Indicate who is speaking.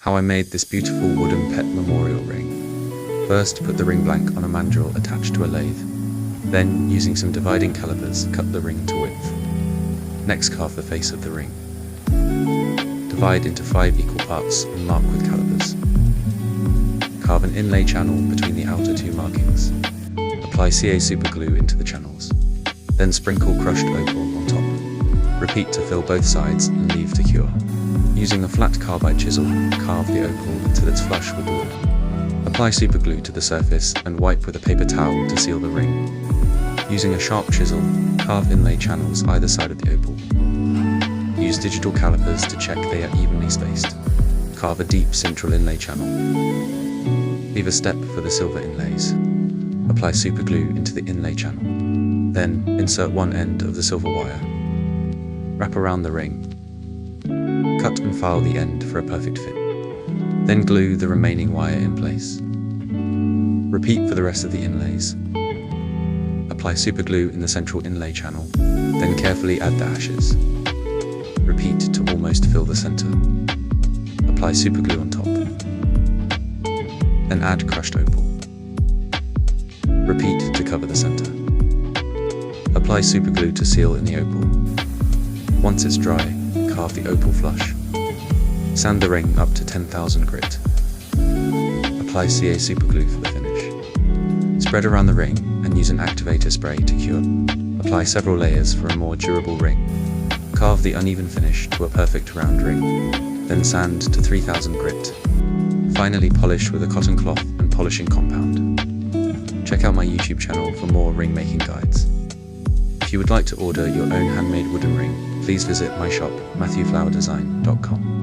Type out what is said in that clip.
Speaker 1: How I made this beautiful wooden pet memorial ring. First, put the ring blank on a mandrel attached to a lathe. Then, using some dividing calipers, cut the ring to width. Next, carve the face of the ring. Divide into 5 equal parts and mark with calipers. Carve an inlay channel between the outer 2 markings. Apply CA superglue into the channels. Then sprinkle crushed opal on top. Repeat to fill both sides and leave to cure. Using a flat carbide chisel, carve the opal until it's flush with the wood. Apply superglue to the surface and wipe with a paper towel to seal the ring. Using a sharp chisel, carve inlay channels either side of the opal. Use digital calipers to check they are evenly spaced. Carve a deep central inlay channel. Leave a step for the silver inlays. Apply superglue into the inlay channel. Then, insert one end of the silver wire. Wrap around the ring. Cut and file the end for a perfect fit. Then glue the remaining wire in place. Repeat for the rest of the inlays. Apply superglue in the central inlay channel, then carefully add the ashes. Repeat to almost fill the center. Apply superglue on top. Then add crushed opal. Repeat to cover the center. Apply superglue to seal in the opal. Once it's dry, carve the opal flush. Sand the ring up to 10,000 grit. Apply CA superglue for the finish. Spread around the ring and use an activator spray to cure. Apply several layers for a more durable ring. Carve the uneven finish to a perfect round ring. Then sand to 3,000 grit. Finally polish with a cotton cloth and polishing compound. Check out my YouTube channel for more ring making guides. If you would like to order your own handmade wooden ring, please visit my shop, matthewflowerdesign.com.